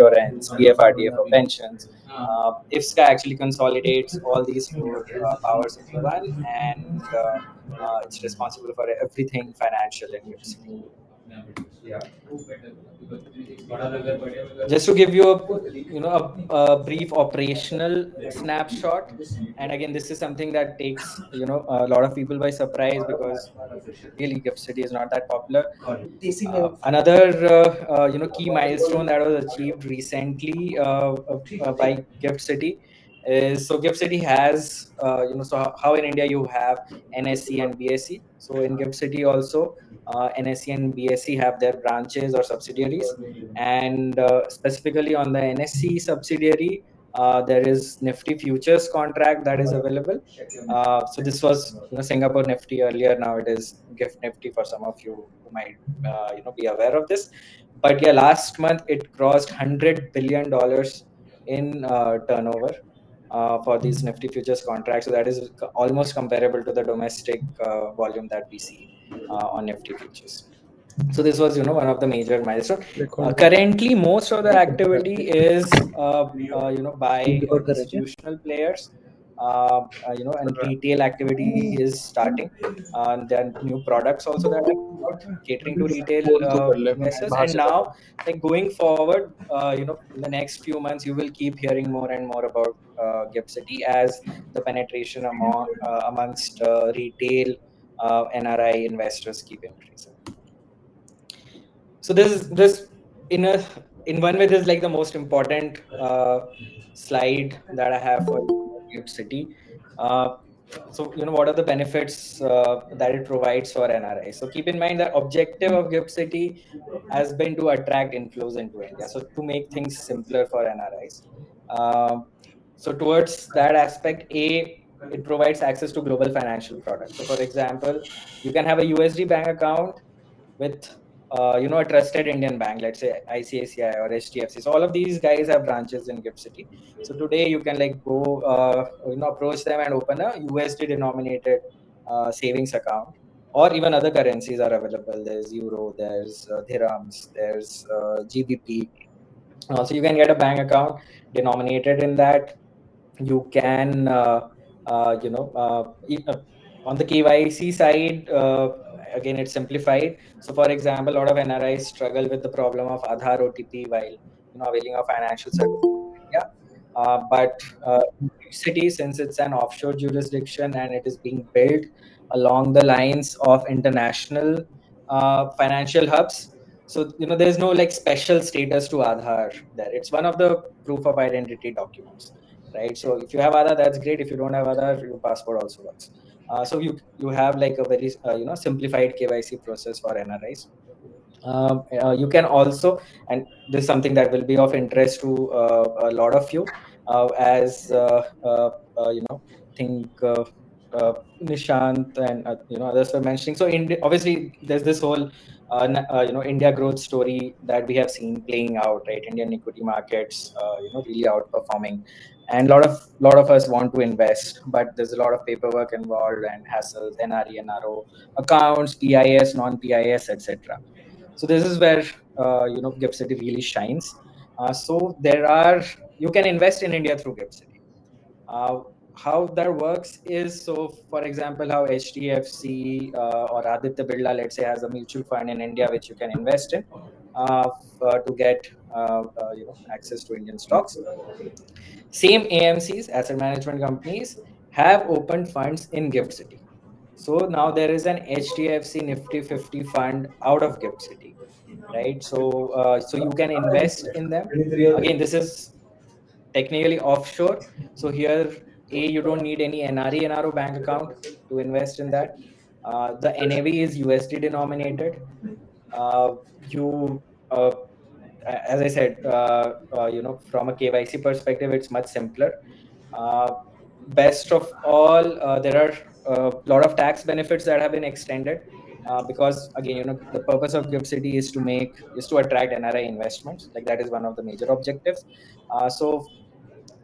insurance, PFRDA for pensions. IFSCA actually consolidates all these four powers into one, and it's responsible for everything financial in GIFT City. Just to give you a brief operational snapshot, and again, this is something that takes a lot of people by surprise, because really GIFT City is not that popular. Another key milestone that was achieved recently by GIFT City is, so GIFT City has so how in India you have NSE and BSE, so in GIFT City also NSE and BSE have their branches or subsidiaries, and specifically on the NSE subsidiary there is Nifty futures contract that is available. So this was Singapore Nifty earlier, now it is GIFT Nifty for some of you who might be aware of this. But yeah, last month it crossed $100 billion in turnover for these Nifty futures contracts. So that is almost comparable to the domestic volume that we see on Nifty futures. So this was one of the major milestones. Currently most of the activity is by institutional players, and retail activity is starting. There are new products also that are catering to retail investors, and now like going forward, in the next few months you will keep hearing more and more about GIFT City as the penetration amongst retail NRI investors keep increasing. So this in one way, this is like the most important slide that I have for GIFT City. So what are the benefits that it provides for NRI? So keep in mind that objective of GIFT City has been to attract inflows into India, so to make things simpler for NRIs. So towards that aspect, it provides access to global financial products. So for example, you can have a USD bank account with a trusted Indian bank, let's say ICICI or HDFC. So all of these guys have branches in GIFT City. So today you can like go approach them and open a USD denominated savings account, or even other currencies are available. There's euro, there's dirhams, there's GBP. So you can get a bank account denominated in that. You can on the KYC side, again it's simplified. So for example, a lot of NRIs struggle with the problem of Aadhaar OTP while availing of financial services in India. But city, since it's an offshore jurisdiction and it is being built along the lines of international financial hubs, so there's no like special status to Aadhaar there. It's one of the proof of identity documents, right? So if you have Aadhaar, that's great. If you don't have Aadhaar, your passport also works. So you have like a very simplified KYC process for NRIs. You can also, and this is something that will be of interest to a lot of you, as think Nishant and others were mentioning. So obviously there's this whole India growth story that we have seen playing out, right? Indian equity markets really outperforming, and a lot of us want to invest, but there's a lot of paperwork involved and hassles, NRE, NRO accounts, PIS, non-PIS, etc. So this is where GIFT City really shines. So you can invest in India through GIFT City. How that works is, so for example, how HDFC or Aditya Birla, let's say, has a mutual fund in India which you can invest in to get access to Indian stocks. Same AMCs, asset management companies, have opened funds in GIFT City. So now there is an HDFC Nifty 50 fund out of GIFT City, right? So you can invest in them. Again, this is technically offshore. So here, you don't need any NRE, NRO bank account to invest in that. The NAV is USD denominated. As I said, from a KYC perspective, it's much simpler. Best of all, there are a lot of tax benefits that have been extended, because again, the purpose of GIFT City is to attract NRI investments. Like that is one of the major objectives. So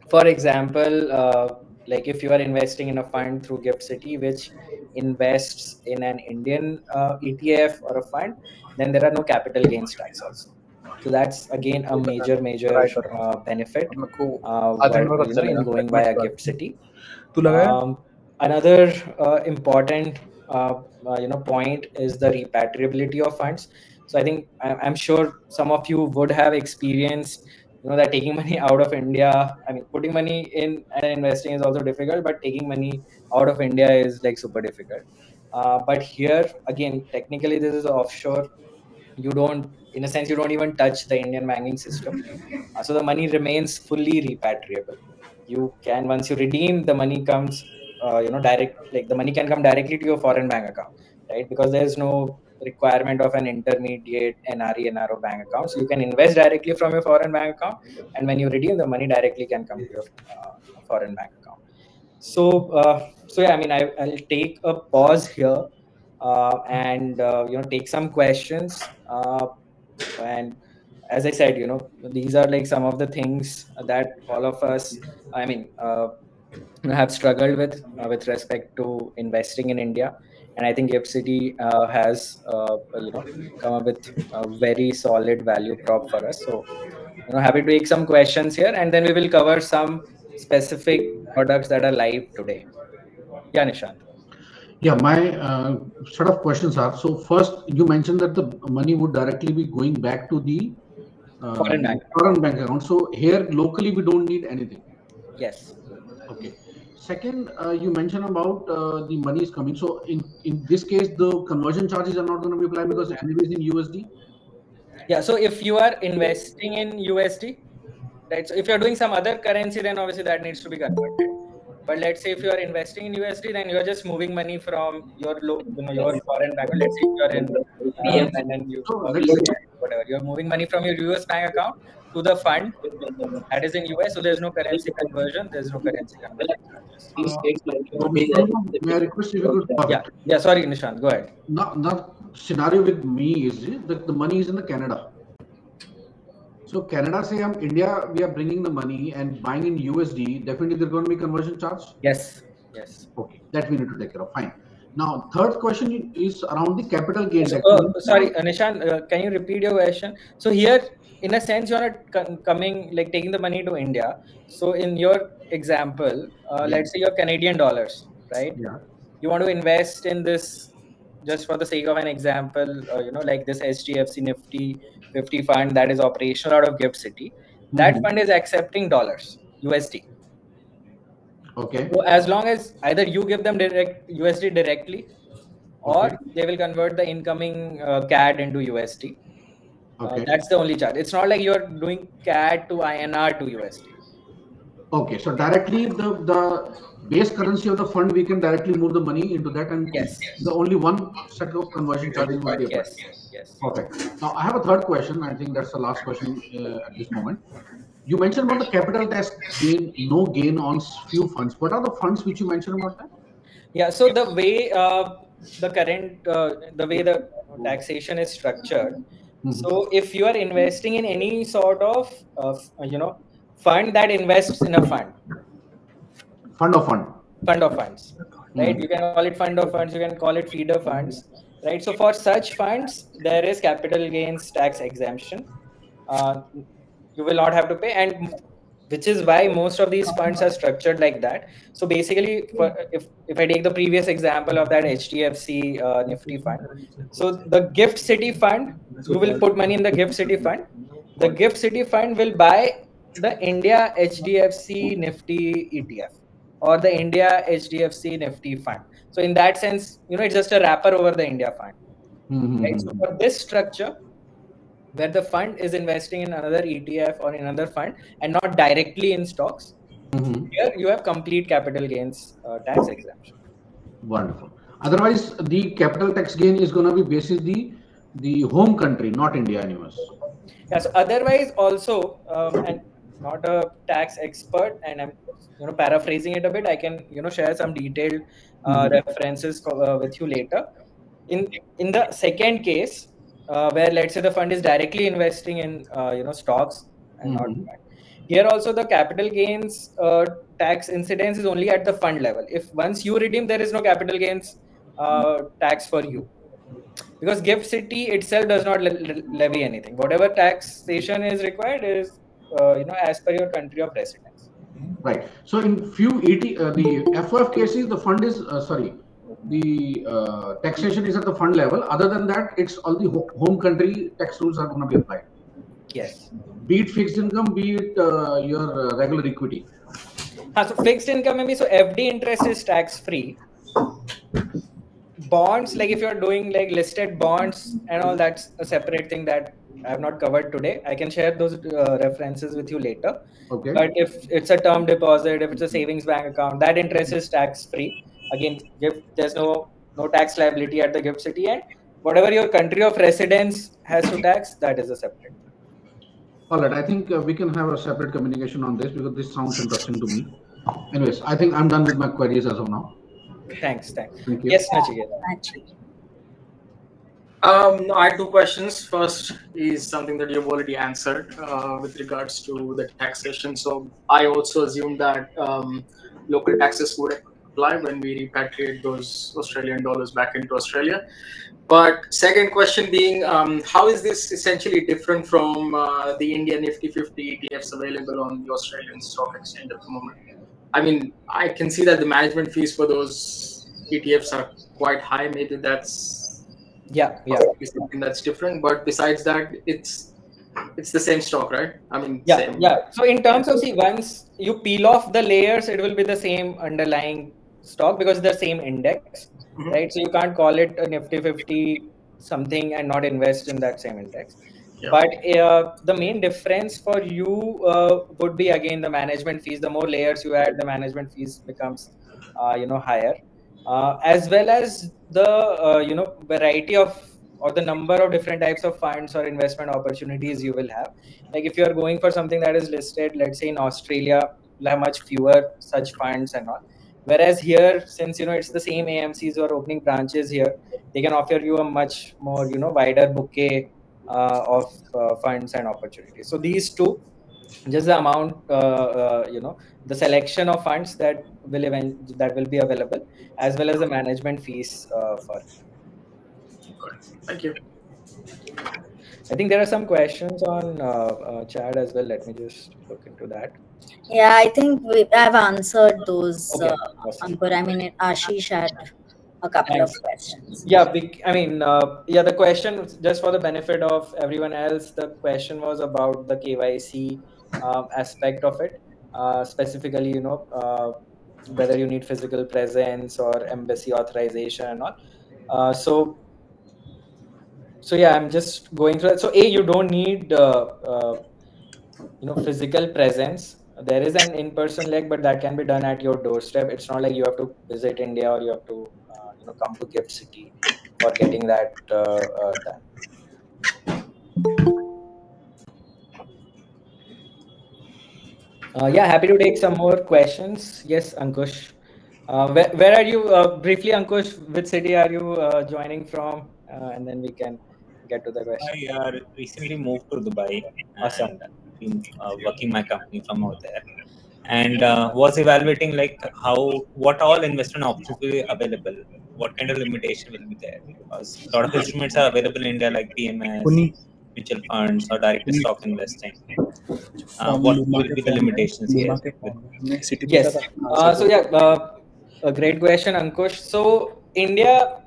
for example, like if you are investing in a fund through GIFT City which invests in an Indian ETF or a fund, then there are no capital gains tax also. So that's again a major benefit in going via Gift City. Another important point is the repatriability of funds. So I think I'm sure some of you would have experienced that taking money out of India, I mean putting money in and investing is also difficult, but taking money out of India is like super difficult. But here again, technically this is offshore. You don't, in a sense, you don't even touch the Indian banking system. So the money remains fully repatriable. You can, once you redeem, the money comes direct, like the money can come directly to your foreign bank account, right? Because there's no requirement of an intermediate NRI NRO bank account. So you can invest directly from your foreign bank account, and when you redeem, the money directly can come to your foreign bank account. So yeah, I mean, I'll take a pause here and take some questions. And as I said, these are like some of the things that all of us, I mean, have struggled with respect to investing in India. And I think Gift City has come up with a very solid value prop for us. So happy to take some questions here, and then we will cover some specific products that are live today. Yeah, Nishant. Yeah, my set of questions are, so first you mentioned that the money would directly be going back to the Foreign bank. foreign bank account. So here locally we don't need anything. Yes. Okay. Second, you mentioned about the money is coming. So in this case, the conversion charges are not going to be applied because anyways in USD. Yeah. So if you are investing in USD, right? So if you're doing some other currency, then obviously that needs to be converted. But let's say if you are investing in USD, then you're just moving money from your your foreign bank. Let's say if you're in and then you So let's say, whatever, you're moving money from your US bank account to the fund that is in US. So there's no currency conversion. There's no currency conversion charges. Mr. Sharma, may I request if you could Yeah. Yeah. Sorry, Nishant. Go ahead. not scenario with me is that the money is in the Canada. So Canada say India, we are bringing the money and buying in USD. Definitely, there's going to be conversion charge. Yes. Yes. Okay, that we need to take care of. Fine. Now, third question is around the capital gain So, tax. sorry, Nishant, can you repeat your question? So here, in a sense, you're not coming, like taking the money to India. So in your example, Yeah. let's say you have Canadian dollars, right? Yeah. You want to invest in this, just for the sake of an example, like this HDFC Nifty 50 fund that is operational out of Gift City. That Mhm. fund is accepting dollars, USD. Okay. So as long as either you give them direct USD directly, or Okay. they will convert the incoming CAD into USD. Okay. That's the only charge. It's not like you're doing CAD to INR to USD. Okay. So directly the base currency of the fund, we can directly move the money into that, and Yes. the only one set of conversion charges will be applied. Yes. Yes. Perfect. Now, I have a third question. I think that's the last question at this moment. You mentioned about the capital tax gain, no gain on few funds. What are the funds which you mentioned about that? Yeah. So the way the taxation is structured. Mhm. So if you are investing in any sort of fund that invests in a Fund of fund. fund of funds, right? Mhm. You can call it fund of funds, you can call it feeder funds, right? So for such funds, there is capital gains tax exemption. Uh, you will not have to pay, and which is why most of these funds are structured like that. So basically, if I take the previous example of that HDFC Nifty fund, so the Gift City fund, you will put money in the Gift City fund. The Gift City fund will buy the India HDFC Nifty ETF or the India HDFC Nifty fund. So in that sense, it's just a wrapper over the India fund, right? So Mhm. for this structure, where the fund is investing in another ETF or in another fund and not directly in stocks, Mhm. here you have complete capital gains tax exemption. Wonderful. Otherwise, the capital tax gain is going to be basis the home country, not India, anyways. Yeah. So otherwise, also, and not a tax expert, and I'm paraphrasing it a bit. I can share some detailed Mhm. references with you later. In the second case, where let's say the fund is directly investing in stocks and not Mhm. here also the capital gains tax incidence is only at the fund level. If once you redeem, there is no capital gains tax for you. because Gift City itself does not levy anything. Whatever taxation is required is as per your country of residence. Right. So in few the FOF cases, the fund is the taxation is at the fund level. Other than that, it's all the home country tax rules are going to be applied. Yes. Be it fixed income, be it your regular equity. So fixed income maybe, so FD interest is tax free. Bonds, like if you're doing like listed bonds and all, that's a separate thing that I have not covered today. I can share those references with you later. Okay. But if it's a term deposit, if it's a savings bank account, that interest is tax free. Again, there's no tax liability at the Gift City end. Whatever your country of residence has to tax, that is a separate. All right. I think we can have a separate communication on this because this sounds interesting to me. Anyways, I think I'm done with my queries as of now. Thanks. Thank you. Yes, Nachiket. I had two questions. First is something that you've already answered with regards to the taxation. So I also assume that local taxes would apply when we repatriate those Australian dollars back into Australia. But second question being, how is this essentially different from the Indian Nifty 50 ETFs available on the Australian Stock Exchange at the moment? I mean, I can see that the management fees for those ETFs are quite high. Maybe that's something that's different. But besides that, it's the same stock, right? I mean, same. So in terms of, see, once you peel off the layers, it will be the same underlying stock because it's the same index, right? So you can't call it a Nifty 50 something and not invest in that same index. But the main difference for you would be, again, the management fees. The more layers you add, the management fees becomes higher, as well as the variety of, or the number of different types of funds or investment opportunities you will have. Like if you are going for something that is listed, let's say in Australia, you'll have much fewer such funds and all. Whereas here, since it's the same AMCs who are opening branches here, they can offer you a much more wider bouquet of funds and opportunities. So these two, just the amount, the selection of funds that will be available, as well as the management fees for it. Thank you. I think there are some questions on chat as well. Let me just look into that. Yeah, I think I've answered those. Okay, awesome. Ankur, I mean, Ashish had a couple of questions. Yeah, the question, just for the benefit of everyone else, the question was about the KYC aspect of it, specifically, whether you need physical presence or embassy authorization and all. So yeah, I'm just going through that. So you don't need physical presence. There is an in-person leg, but that can be done at your doorstep. It's not like you have to visit India or you have to come to Gift City for getting that done. Happy to take some more questions. Yes, Ankush. Where are you? Briefly, Ankush, which city are you joining from? And then we can get to the question. I recently moved to Dubai. Awesome. And been working my company from over there, and was evaluating like what all investment options will be available, what kind of limitation will be there, because a lot of instruments are available in India like PMS, mutual funds, or direct stock investing. What will be the limitations here? Yes. A great question, Ankush. So India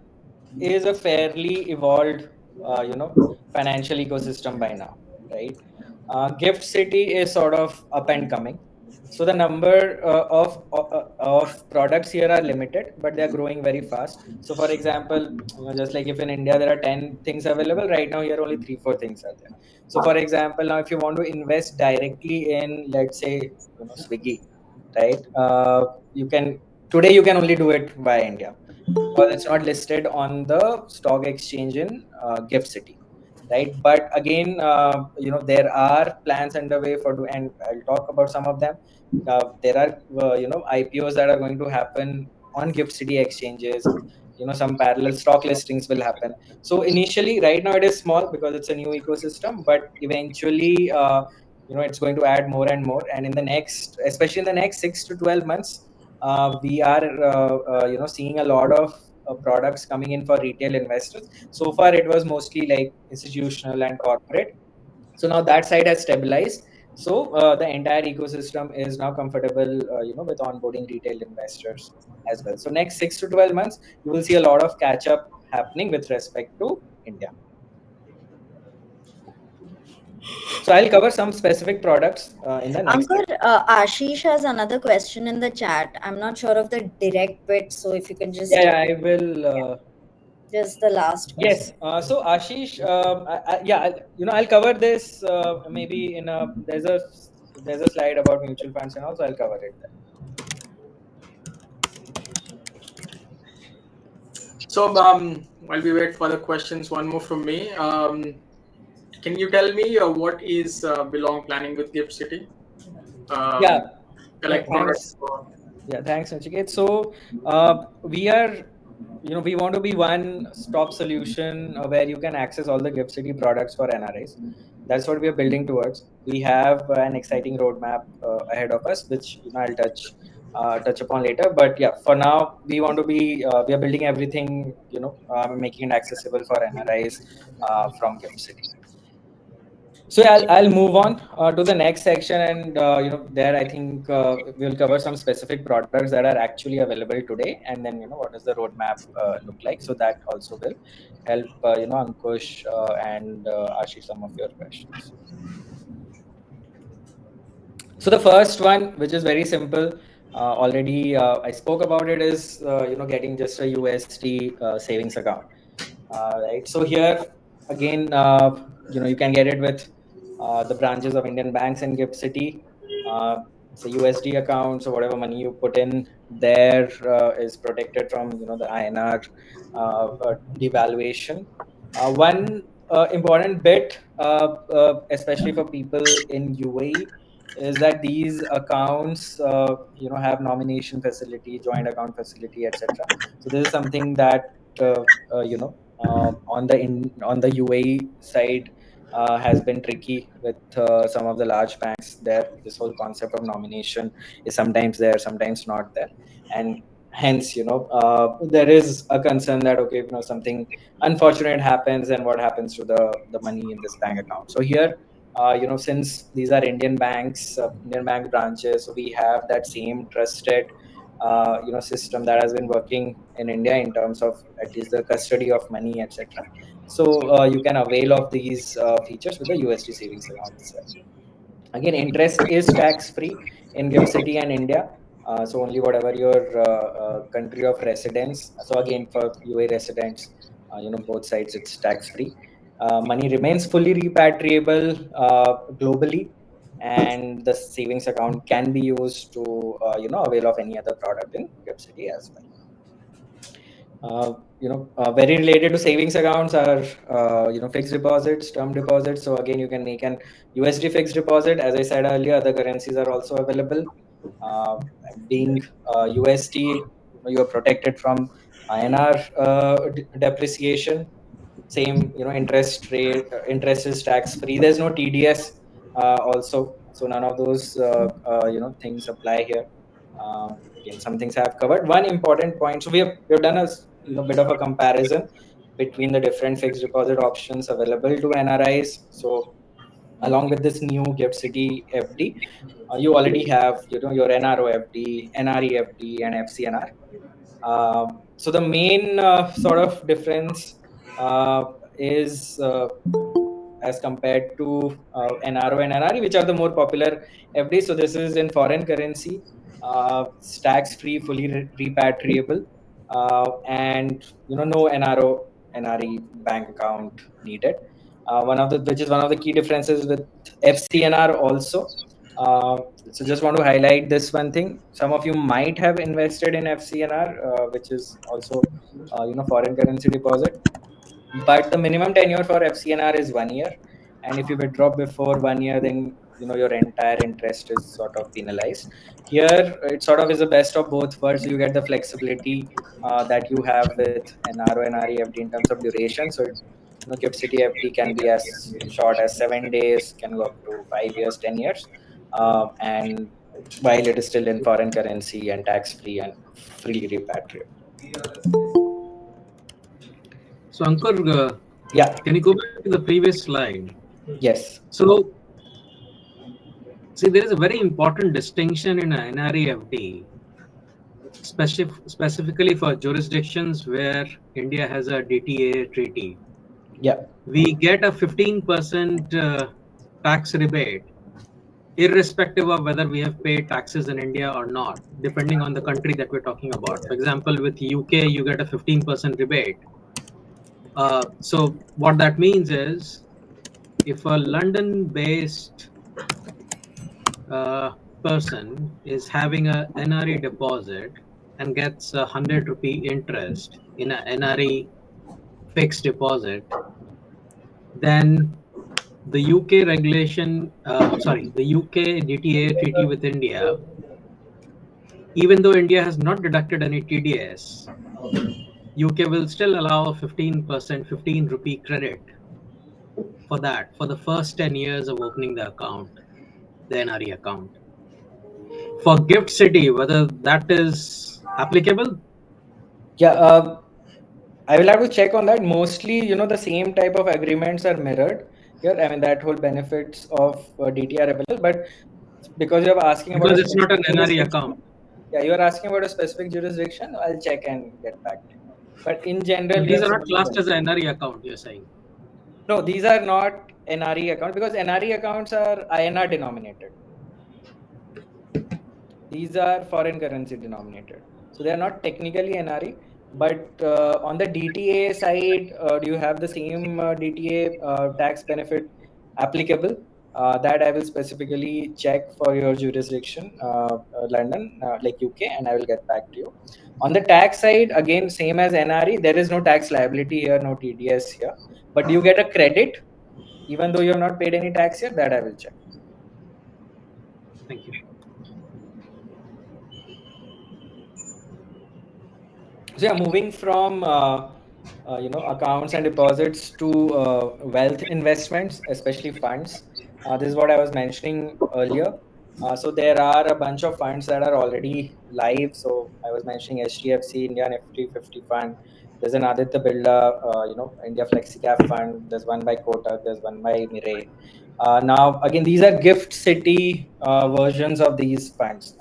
is a fairly evolved, financial ecosystem by now, right? Gift City is sort of up and coming. So the number of products here are limited, but they are growing very fast. So for example, just like if in India there are 10 things available, right now here only 3-4 things are there. So for example, now if you want to invest directly in, let's say, Swiggy, right? You can only do it via India, because it's not listed on the stock exchange in Gift City, right? But again, there are plans underway and I'll talk about some of them. There are IPOs that are going to happen on Gift City exchanges. Some parallel stock listings will happen. So initially, right now it is small because it's a new ecosystem, but eventually it's going to add more and more. And especially in the next 6 to 12 months, we are seeing a lot of products coming in for retail investors. So far, it was mostly like institutional and corporate. So now that side has stabilized. So the entire ecosystem is now comfortable, with onboarding retail investors as well. So next 6 to 12 months, you will see a lot of catch up happening with respect to India. So I'll cover some specific products in the next. Ankur, Ashish has another question in the chat. I'm not sure of the direct bit, so if you can just I will. just the last question. Yes. So Ashish, I'll cover this maybe in a there's a slide about mutual funds and also I'll cover it there. So while we wait for the questions, one more from me. Can you tell me what is belong planning with Gift City? Collect products. Thanks, Nachiket. So we are, we want to be one stop solution where you can access all the Gift City products for NRIs. That's what we are building towards. We have an exciting roadmap ahead of us, which I'll touch upon later. But yeah, for now, we want to be we are building everything, making it accessible for NRIs from Gift City. So I'll move on to the next section, and there I think we'll cover some specific products that are actually available today, and then what does the roadmap look like. So that also will help Ankush and Ashish some of your questions. So the first one, which is very simple, already I spoke about it, is getting just a USD savings account, right? So here again, you can get it with the branches of Indian banks and Gift City. So USD account, so whatever money you put in there is protected from the INR devaluation. One important bit, especially for people in UAE, is that these accounts have nomination facility, joint account facility, etc. So this is something that on the UAE side has been tricky with some of the large banks. There, this whole concept of nomination is sometimes there, sometimes not there, and hence there is a concern that okay, something unfortunate happens, and what happens to the money in this bank account. So here, since these are Indian banks, Indian bank branches, so we have that same trusted system that has been working in India in terms of at least the custody of money, etc. So you can avail of these features with the USD savings account itself. Again, interest is tax free in Gift City and India. So only whatever your country of residence. So again, for UAE residents, both sides it's tax free. Money remains fully repatriable globally, and the savings account can be used to avail of any other product in Gift City as well. Very related to savings accounts are fixed deposits, term deposits. So again, you can make an USD fixed deposit. As I said earlier, other currencies are also available. Being USD, you are protected from INR depreciation. Same, interest rate, interest is tax free. There's no TDS also, so none of those things apply here. Again, some things I have covered. One important point, so we have done a bit of a comparison between the different fixed deposit options available to NRIs. So along with this new Gift City FD, you already have your NRO FD, NRE FD, and FCNR. So the main sort of difference is as compared to NRO and NRE, which are the more popular FDs. So this is in foreign currency, tax-free, fully repatriable, and no NRO, NRE bank account needed. Which is one of the key differences with FCNR also. So just want to highlight this one thing. Some of you might have invested in FCNR, which is also foreign currency deposit, but the minimum tenure for FCNR is 1 year, and if you withdraw before 1 year, then your entire interest is sort of penalized. Here it sort of is the best of both worlds. You get the flexibility that you have with NRO and REFD in terms of duration. So Gift City FD can be as short as 7 days, can go up to 5 years, 10 years, and while it is still in foreign currency and tax free and freely repatriable. So Ankur, Yeah. can you go back to the previous slide? Yes. So, see, there is a very important distinction in a NREFD, specifically for jurisdictions where India has a DTA treaty. Yeah. We get a 15% tax rebate, irrespective of whether we have paid taxes in India or not, depending on the country that we're talking about. For example, with UK, you get a 15% rebate. So what that means is, if a London-based person is having a NRE deposit and gets ₹100 interest in a NRE fixed deposit, then the UK regulation, the UK DTA treaty with India, even though India has not deducted any TDS, UK will still allow a 15%, ₹15 credit for that for the first 10 years of opening the account, the NRE account. For Gift City, whether that is applicable? Yeah. I will have to check on that. Mostly, the same type of agreements are mirrored here. I mean, that whole benefits of DTR available, but because you're asking about a Because it's not an specific NRE jurisdiction, account. yeah, you're asking about a specific jurisdiction. I'll check and get back to you. But in general, But we these have are not similar classed as benefits. an NRE account, you're saying? No, these are not NRE accounts because NRE accounts are INR denominated. These are foreign currency denominated. So they are not technically NRE. But on the DTA side, do you have the same DTA tax benefit applicable? That I will specifically check for your jurisdiction, London, like UK, and I will get back to you. On the tax side, again, same as NRE, there is no tax liability here, no TDS here. But do you get a credit even though you have not paid any tax yet? That I will check. Thank you. So yeah, moving from accounts and deposits to wealth investments, especially funds. This is what I was mentioning earlier. So there are a bunch of funds that are already live. So I was mentioning HDFC India Nifty 50 fund. There's an Aditya Birla, India FlexiCap fund. There's one by Kotak. There's one by Mirae. Now again, these are gift city versions of these funds.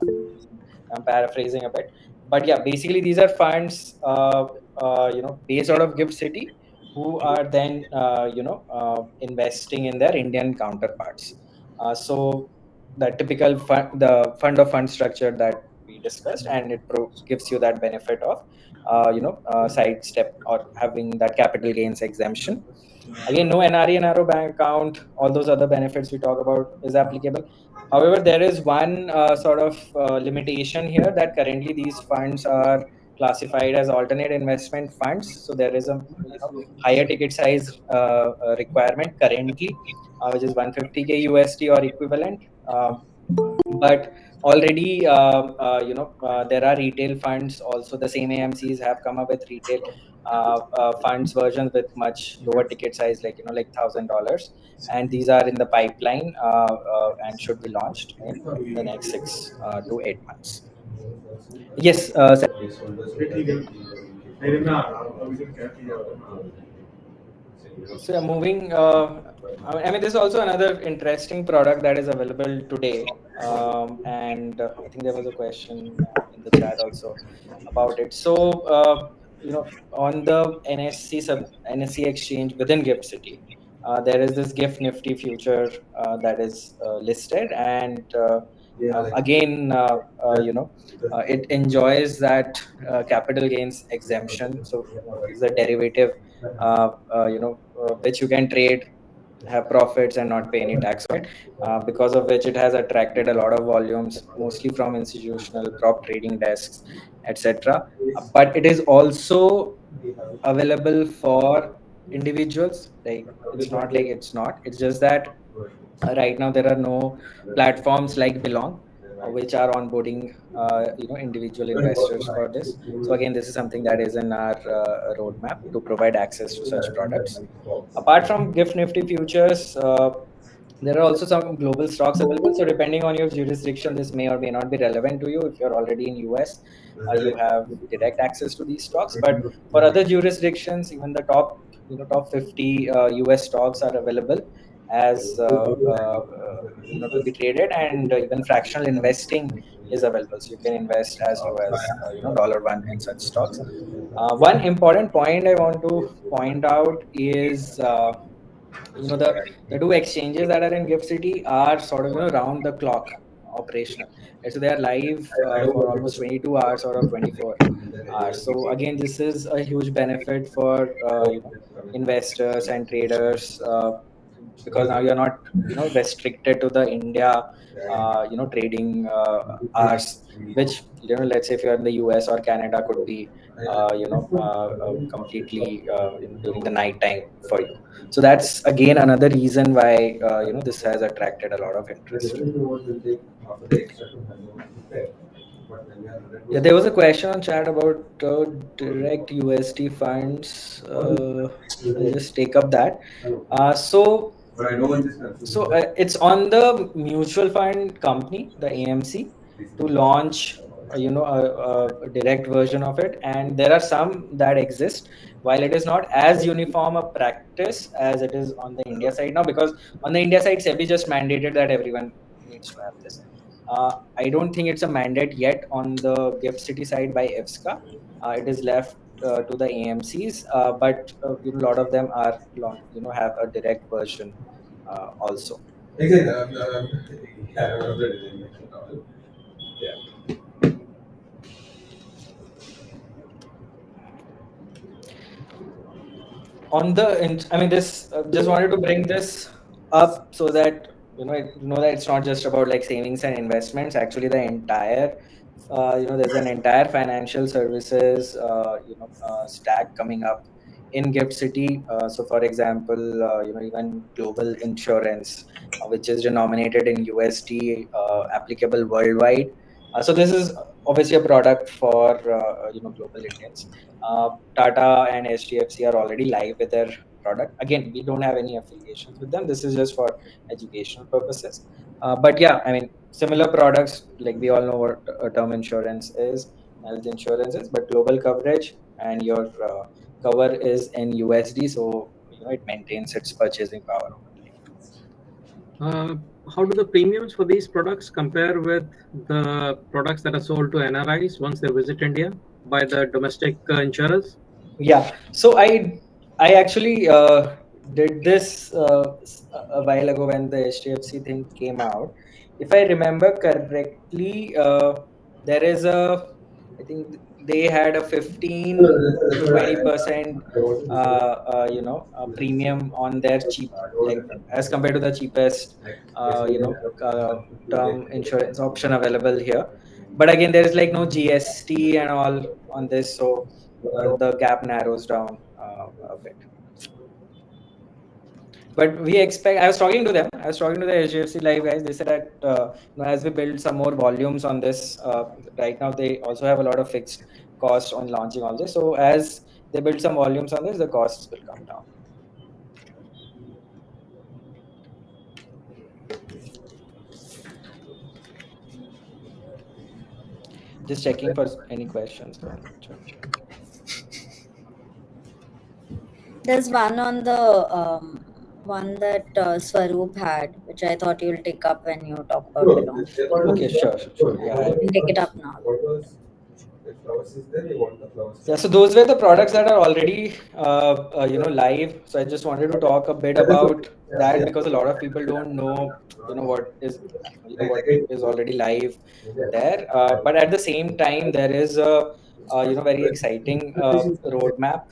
I'm paraphrasing a bit, but yeah, basically these are funds based out of Gift City, who are then investing in their Indian counterparts. So the typical the fund of fund structure that we discussed, and it gives you that benefit of sidestep or having that capital gains exemption. Again, no NRE, NRO bank account, all those other benefits we talk about is applicable. However, there is one sort of limitation here, that currently these funds are classified as alternate investment funds. So there is a higher ticket size requirement currently, which is 150K USD or equivalent. But already, there are retail funds also. The same AMCs have come up with retail funds versions with much lower ticket size, like $1,000, and these are in the pipeline and should be launched in the next 6 to 8 months. Yes. So moving, I mean, this is also another interesting product that is available today, and I think there was a question in the chat also about it. So on the NSE exchange within Gift City, there is this Gift Nifty future that is listed, and again, it enjoys that capital gains exemption. So this is a derivative which you can trade, have profits, and not pay any tax on it, because of which it has attracted a lot of volumes, mostly from institutional prop trading desks, etc. But it is also available for individuals. Like, it's not like it's not. It's just that right now there are no platforms like Belong, which are onboarding individual investors for this. So again, this is something that is in our roadmap to provide access to such products. Apart from Gift Nifty futures, There are also some global stocks available. So depending on your jurisdiction, this may or may not be relevant to you. If you're already in US, you have direct access to these stocks. But for other jurisdictions, even the top 50 US stocks are available as to be traded, and even fractional investing is available. So you can invest as low as $1 in such stocks. One important point I want to point out is the two exchanges that are in Gift City are sort of round the clock operational. And so they are live for almost 22 hours out of 24 hours. So again, this is a huge benefit for investors and traders, because now you're not restricted to the India trading hours, which let's say if you're in the US or Canada could be completely during the night time for you. So that's again another reason why this has attracted a lot of interest. Yeah, there was a question on chat about direct USD funds. I'll just take up that. So it's on the mutual fund company, the AMC, to launch a direct version of it, and there are some that exist. While it is not as uniform a practice as it is on the India side now, because on the India side, SEBI just mandated that everyone needs to have this. I don't think it's a mandate yet on the Gift City side by EFSCA. It is left to the AMCs, but a lot of them are have a direct version also. This just wanted to bring this up so that that it's not just about like savings and investments. Actually, the entire there's an entire financial services stack coming up in Gift City. So for example, even global insurance, which is denominated in USD, applicable worldwide. So this is obviously a product for global Indians. Tata and HDFC are already live with their product. Again, we don't have any affiliations with them. This is just for educational purposes. But yeah, similar products, like we all know what term insurance is, health insurance is, but global coverage, and your cover is in USD, so it maintains its purchasing power over time. How do the premiums for these products compare with the products that are sold to NRIs once they visit India by the domestic insurers? Yeah, so I actually did this a while ago when the HDFC thing came out. If I remember correctly, there is I think they had a 15 to 20% premium on their cheap, like as compared to the cheapest term insurance option available here. But again, there is like no GST and all on this, so the gap narrows down a bit. But we expect. I was talking to them. I was talking to the HDFC Live guys. They said that as we build some more volumes on this, right now they also have a lot of fixed cost on launching all this. So as they build some volumes on this, the costs will come down. Just checking for any questions. There's one on the one that Swaroop had, which I thought you'll take up when you talk about belong. Okay, sure. Yeah, you can take it up now. Yeah, so those were the products that are already live. So I just wanted to talk a bit about that, because a lot of people don't know what is already live there. But at the same time, there is a very exciting roadmap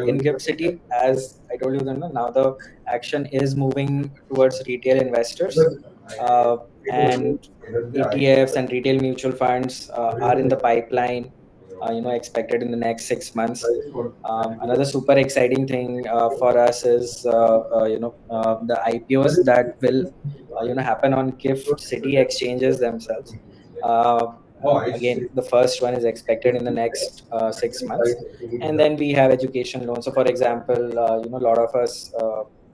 in Gift City. As I told you, now the action is moving towards retail investors, and ETFs and retail mutual funds are in the pipeline, expected in the next 6 months. Another super exciting thing for us is the IPOs that will happen on Gift City exchanges themselves. Again, the first one is expected in the next 6 months, and then we have education loans. So for example, a lot of us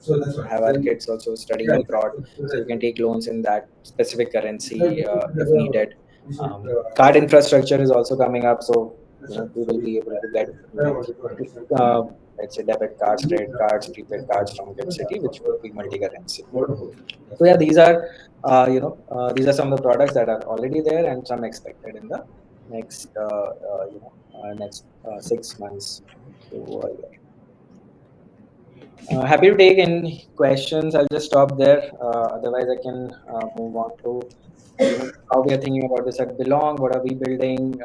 have our kids also studying abroad, so you can take loans in that specific currency if needed. Card infrastructure is also coming up, so we will be able to get let's say debit cards, credit cards, prepaid cards from Gift City, which would be multi-currency. So yeah, these are these are some of the products that are already there and some expected in the next next 6 months to a year. Happy to take any questions. I'll just stop there. Otherwise, I can move on to how we are thinking about this at Belong. What are we building?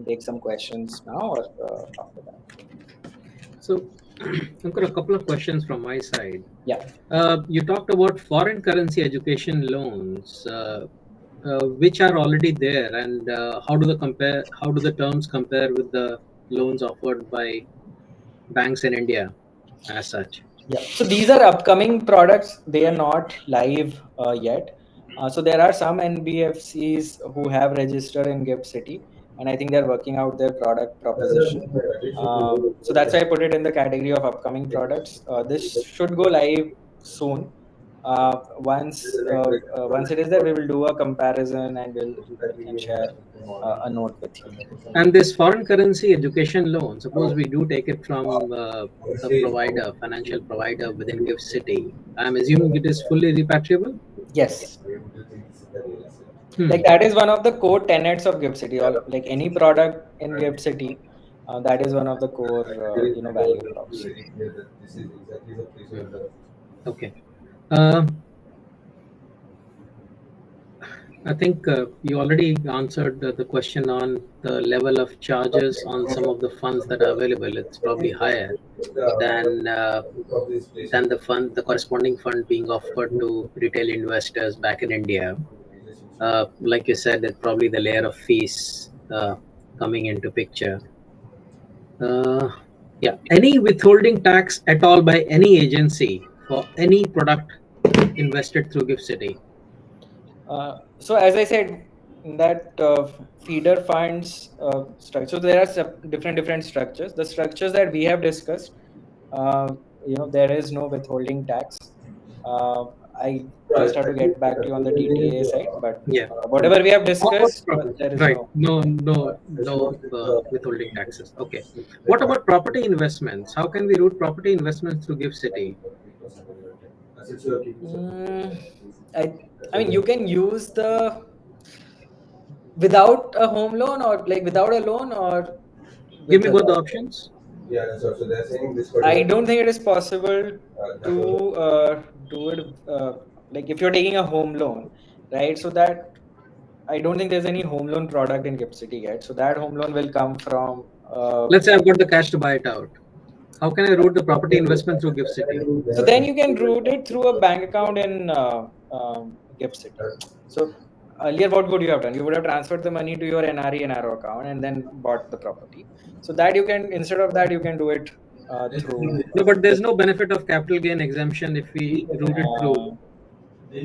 Take some questions now or after that. So, Ankur, a couple of questions from my side. Yeah. You talked about foreign currency education loans, which are already there, and how do the terms compare with the loans offered by banks in India as such? Yeah. So these are upcoming products. They are not live yet. So there are some NBFCs who have registered in Gift City, and I think they're working out their product proposition. So that's why I put it in the category of upcoming products. This should go live soon. Once it is there, we will do a comparison and we can share a note with you. And this foreign currency education loan, suppose we do take it from a financial provider within Gift City, I'm assuming it is fully repatriable? Yes. Like that is one of the core tenets of Gift City. Or like any product in Gift City, that is one of the core value props. Okay. I think you already answered the question on the level of charges on some of the funds that are available. It's probably higher than the corresponding fund being offered to retail investors back in India. Like you said, that probably the layer of fees coming into picture. Yeah, any withholding tax at all by any agency for any product invested through Gift City? So as I said, that feeder funds structure. So there are different structures. The structures that we have discussed, there is no withholding tax. I just have to get back to you on the DTA side, but Yeah, whatever we have discussed, there is right. no. No withholding taxes. Okay. What about property investments? How can we route property investments through Gift City? I mean, you can use the without a home loan or like without a loan or Give me both the options. I don't think it is possible to do it like if you're taking a home loan, right? So that I don't think there's any home loan product in Gift City yet. So that home loan will come from. Let's say I've got the cash to buy it out. How can I route the property investment through Gift City? So then you can route it through a bank account in Gift City. So earlier, what would you have done? You would have transferred the money to your NRI account and then bought the property. So that you can, instead of that, you can do it through. No, but there's no benefit of capital gain exemption if we route it through.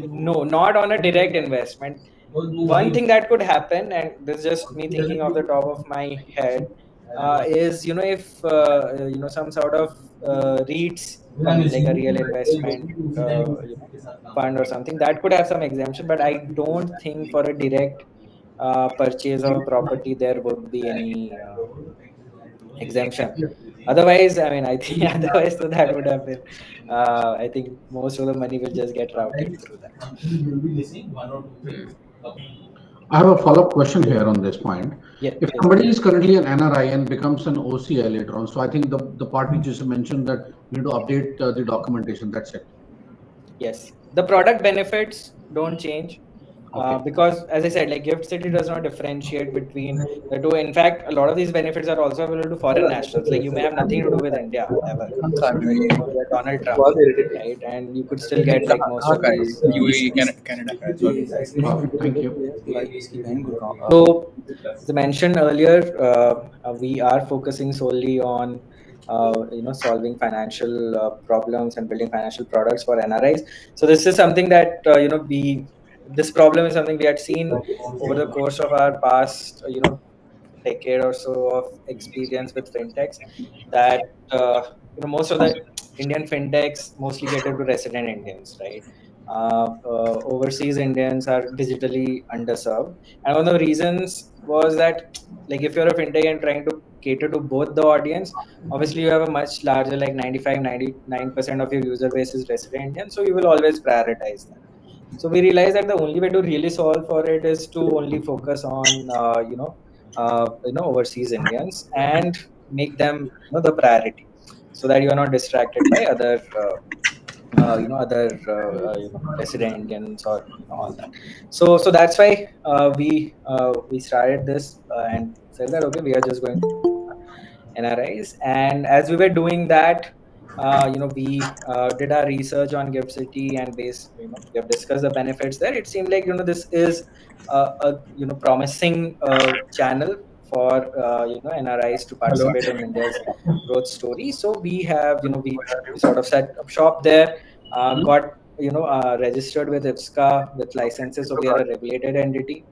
No, not on a direct investment. One thing that could happen, and this is just me thinking off the top of my head, is if some sort of REITs come in, like a real investment fund or something, that could have some exemption. But I don't think for a direct purchase of a property there would be any exemption. Otherwise, I mean, I think otherwise so that would have been. I think most of the money will just get routed through that. I have a follow-up question here on this point. Yeah, if somebody is currently an NRI and becomes an OCI later on, so I think the part you just mentioned that you need to update the documentation. That's it. Yes, the product benefits don't change. Because as I said, like Gift City does not differentiate between the two. In fact, a lot of these benefits are also available to foreign nationals. Like you may have nothing to do with India ever. You're Donald Trump, right? And you could still get like most of these. Canada. Thank you. So, as I mentioned earlier, we are focusing solely on solving financial problems and building financial products for NRIs. So this is something that this problem is something we had seen over the course of our past decade or so of experience with fintechs, that most of the Indian fintechs mostly cater to resident Indians, right? Overseas Indians are digitally underserved, and one of the reasons was that, like, if you're a fintech and trying to cater to both the audience, obviously you have a much larger, like 95-99% of your user base is resident Indian, so you will always prioritize that. So we realized that the only way to really solve for it is to only focus on overseas Indians and make them the priority, so that you are not distracted by other resident Indians or all that. So that's why we started this and said that okay, we are just going NRIs. And as we were doing that, we did our research on Gift City, and we have discussed the benefits there. It seemed like this is a promising channel for NRIs to Hello. participate in India's growth story. So we have we sort of set up shop there, got registered with IFSCA with licenses, so we are a regulated entity.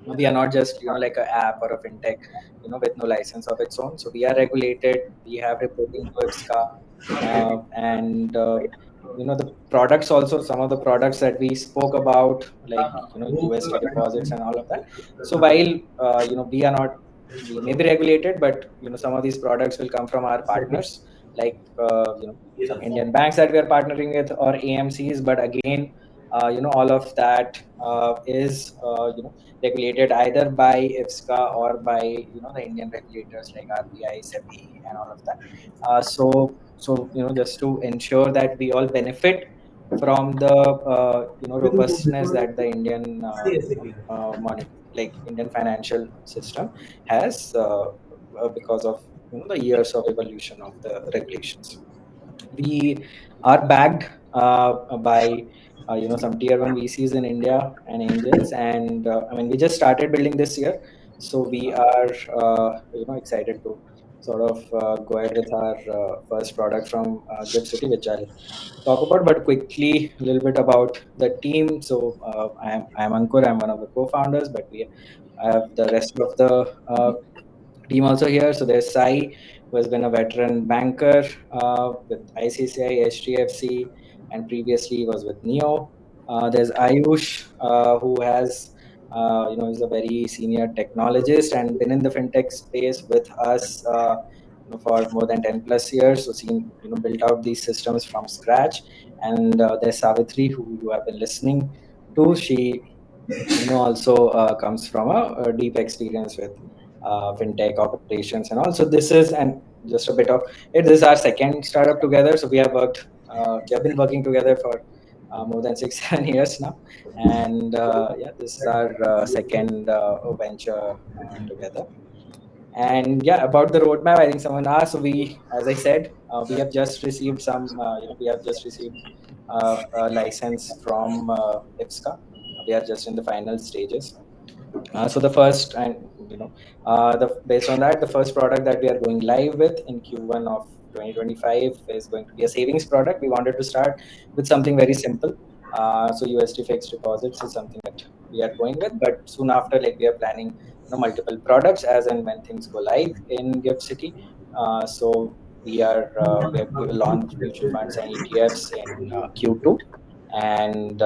We are not just like a app or a fintech with no license of its own. So we are regulated, we have reporting to IFSCA, and the products also, some of the products that we spoke about, like USD deposits and all of that. So while we are not, we may be regulated, but some of these products will come from our partners, like some Indian banks that we are partnering with, or AMCs. But again, all of that is regulated either by IFSCA or by the Indian regulators like RBI, SEBI, and all of that. So just to ensure that we all benefit from the robustness that the Indian like Indian financial system has, because of the years of evolution of the regulations. We are backed by some tier one VCs in India and angels, and I mean, we just started building this year, so we are excited to sort of go ahead with our first product from Gift City, which I'll talk about. But quickly, a little bit about the team. So I'm Ankur. I'm one of the co-founders, but we have the rest of the team also here. So there's Sai, who has been a veteran banker with ICICI, HDFC, and previously was with Neo. There's Ayush, who has is a very senior technologist and been in the fintech space with us for more than 10 plus years. So seen built out these systems from scratch. And there's Savitri, who you have been listening to. She also comes from a deep experience with fintech operations. And also this is, and just a bit of it, this is our second startup together. So we have been working together for more than 6-7 years now. And yeah, this is our second venture together. And yeah, about the roadmap, I think someone asked. So as I said, we have just received a license from IFSCA. We are just in the final stages. So the first, and based on that, the first product that we are going live with in Q1 of 2025 is going to be a savings product. We wanted to start with something very simple. So USD Fixed Deposits is something that we are going with, but soon after, like, we are planning multiple products as and when things go live in Gift City. So we will launch mutual funds and ETFs in Q2, and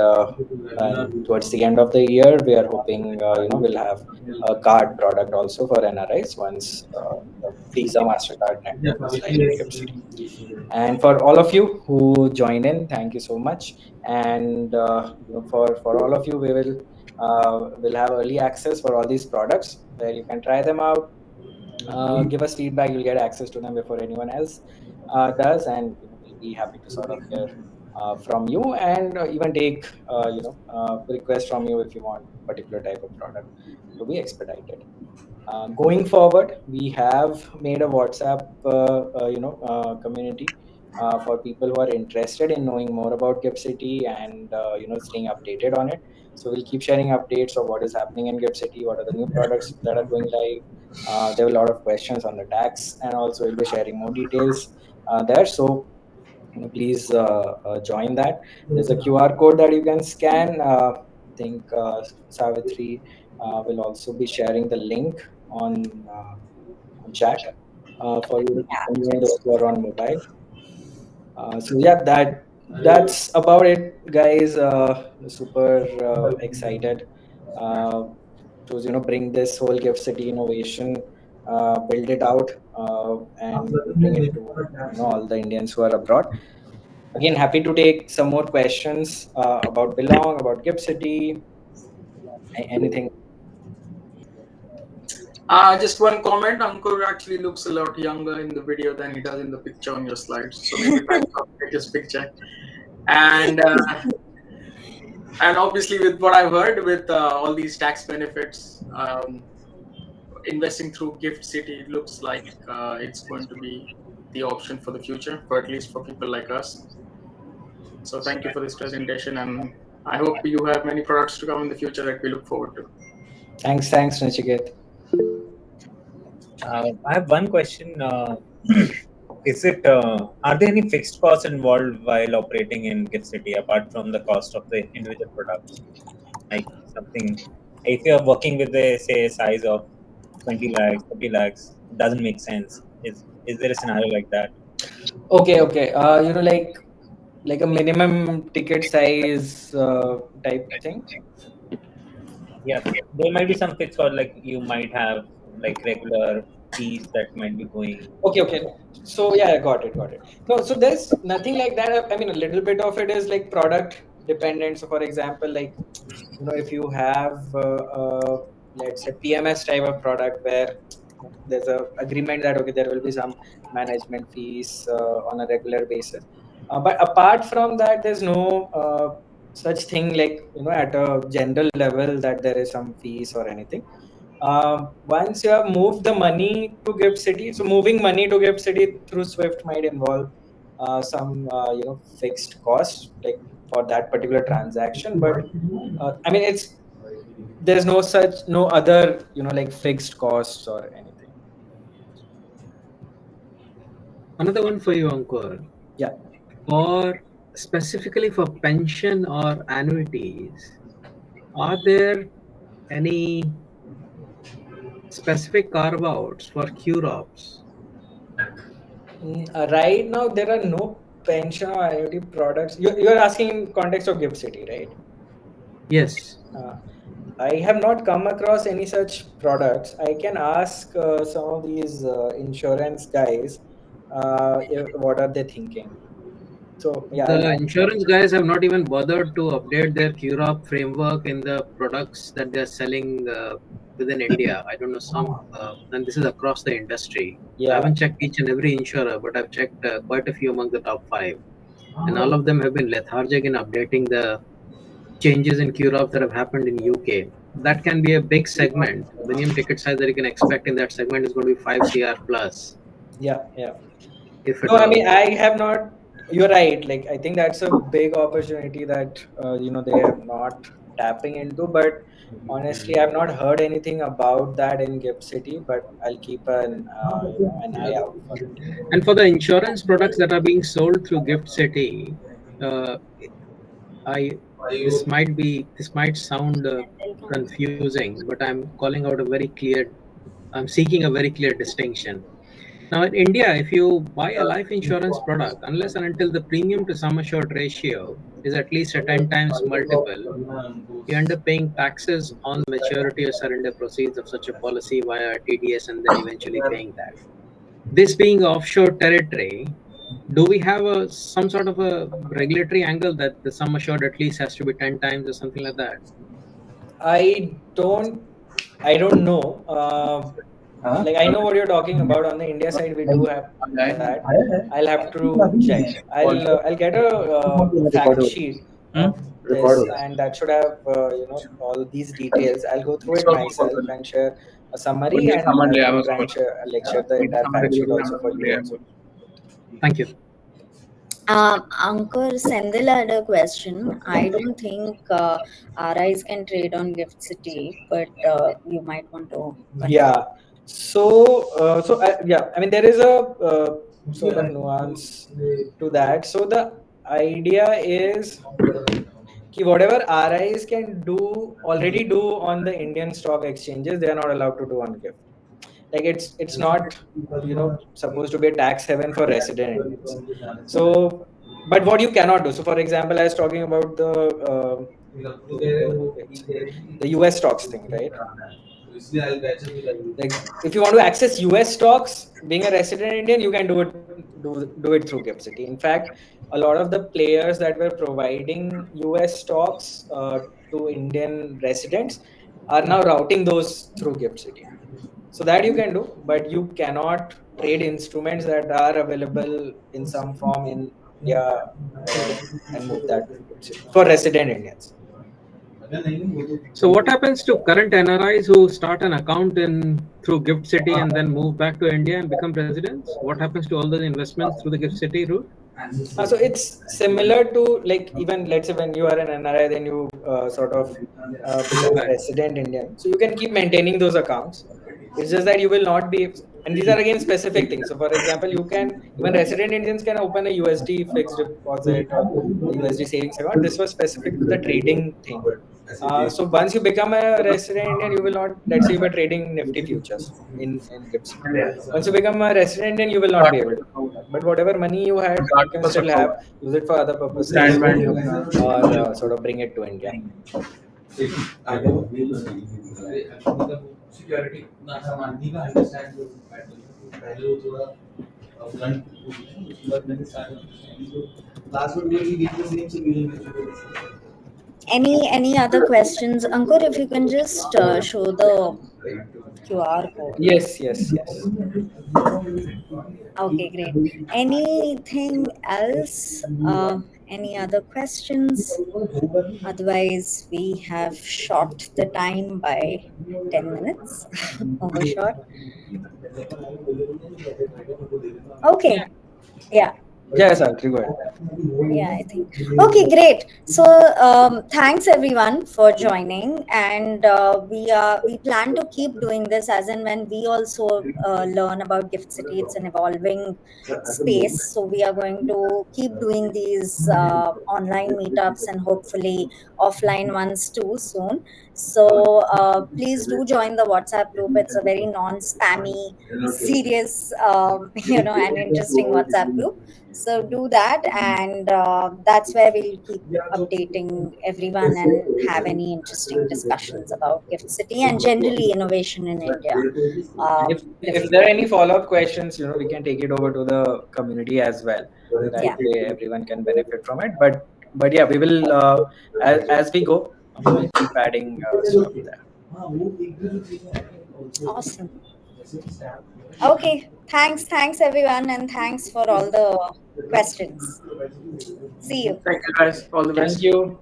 towards the end of the year, we are hoping we'll have a card product also for NRIs once the Visa Mastercard network is live in Gift City. And for all of you who join in, thank you so much. And for all of you, we will have early access for all these products where you can try them out. Give us feedback. You'll get access to them before anyone else does, and we'll be happy to sort of hear from you, and even take requests from you if you want a particular type of product to be expedited. Going forward, we have made a WhatsApp community for people who are interested in knowing more about Gift City and staying updated on it. So we'll keep sharing updates of what is happening in Gift City, what are the new products that are going live. There are a lot of questions on the tax, and also we'll be sharing more details there. So please join that. There's a QR code that you can scan. I think Savitri will also be sharing the link on chat for you, Yeah, even those just who are on mobile. So yeah, that's about it, guys. Super excited to bring this whole gift city innovation, build it out, and bring it to all the Indians who are abroad. Again, happy to take some more questions about Belong, about gift city, anything. Just one comment. Ankur actually looks a lot younger in the video than he does in the picture on your slides. So maybe try to update his picture. And obviously, with what I've heard, with all these tax benefits, investing through Gift City, it looks like it's going to be the option for the future, for at least for people like us. So thank you for this presentation, and I hope you have many products to come in the future that we look forward to. Thanks, Nachiket. I have one question. Is it are there any fixed costs involved while operating in Gift City apart from the cost of the individual products? Like something, if you are working with a say size of 20 lakhs, 30 lakhs, it doesn't make sense. Is there a scenario like that? Okay. Like a minimum ticket size type thing. Yeah, there might be some fixed cost, like you might have like regular fees that might be going. Okay. So yeah, I got it. No, so there's nothing like that. I mean, a little bit of it is like product dependent. So for example, like if you have let's say PMS type of product where there's a agreement that okay, there will be some management fees on a regular basis. But apart from that, there's no such thing like at a general level that there is some fees or anything. Once you have moved the money to Gift City, so moving money to Gift City through Swift might involve some fixed cost like for that particular transaction. But I mean, there's no other like fixed costs or anything. Another one for you, Ankur. Yeah. For specifically for pension or annuities, are there any specific carve-outs for QROPs? Right now, there are no pension or annuity products. You're asking in context of Gift City, right? Yes. I have not come across any such products. I can ask some of these insurance guys what are they thinking. So yeah, The insurance guys have not even bothered to update their QROP framework in the products that they're selling within India. I don't know and this is across the industry. I haven't checked each and every insurer, but I've checked quite a few among the top 5, and all of them have been lethargic in updating the changes in QROP that have happened in UK. That can be a big segment. The minimum ticket size that you can expect in that segment is going to be 5 CR plus. Yeah. If No, at I all. mean I have not. You're right. Like I think that's a big opportunity that they are not tapping into. But honestly, I've not heard anything about that in Gift City. But I'll keep an eye out for it. And for the insurance products that are being sold through Gift City, this might sound confusing, but I'm seeking a very clear distinction. Now in India, if you buy a life insurance product, unless and until the premium to sum assured ratio is at least a 10 times multiple, you end up paying taxes on the maturity or surrender proceeds of such a policy via TDS and then eventually paying that. This being offshore territory, do we have some sort of a regulatory angle that the sum assured at least has to be 10 times or something like that? I don't know. Like I know what you're talking about. On the India side, we do have that. I'll have to check. I'll get a fact sheet of this, and that should have all these details. I'll go through it myself and share a summary, and I'll try and share the entire fact sheet also for you also. Thank you. Ankur, Sendil had a question. I don't think RIs can trade on Gift City, but you might want to. Yeah. So, I mean, there is a sort of nuance to that. So the idea is whatever RIs can already do on the Indian stock exchanges, they are not allowed to do on Gift. like it's not supposed to be a tax haven for resident Indians. So, but what you cannot do. So, for example, I was talking about the US stocks thing, right? Like, if you want to access US stocks, being a resident Indian, you can do it through Gift City. In fact, a lot of the players that were providing US stocks to Indian residents are now routing those through Gift City. So that you can do, but you cannot trade instruments that are available in some form in India and move that to Gift City for resident Indians. So what happens to current NRIs who start an account through Gift City and then move back to India and become residents? What happens to all those investments through the Gift City route? So it's similar to, like, even let's say when you are an NRI, then you sort of become a resident Indian. So you can keep maintaining those accounts. It's just that you will not be, and these are again specific things. So for example, you can, even resident Indians can open a USD fixed deposit or a USD savings account. This was specific to the trading thing. So once you become a resident Indian, you will not, let's say you were trading Nifty futures in Gift City. Once you become a resident Indian, you will not be able to do that. But whatever money you had, you can still have, use it for other purposes, or sort of bring it to India. Any other questions, Ankur? If you can just show the QR code. Yes. Okay, great. Anything else? Any other questions? Otherwise, we have shot the time by 10 minutes. Overshot. Okay. Yeah. Yes, I'll go ahead. Yeah, I think. Okay, great. So thanks everyone for joining, and we plan to keep doing this as and when we also learn about Gift City. It's an evolving space, so we are going to keep doing these online meetups and hopefully offline ones too soon. So please do join the WhatsApp group. It's a very non-spammy, serious, and interesting WhatsApp group. So do that, and that's where we'll keep updating everyone and have any interesting discussions about Gift City and generally innovation in India. If there are any follow-up questions, we can take it over to the community as well. That way everyone can benefit from it. But yeah, we will as we go, we'll keep adding stuff there. Awesome. Okay, thanks everyone, and thanks for all the questions. See you. Thank you guys. All the best. Thank you.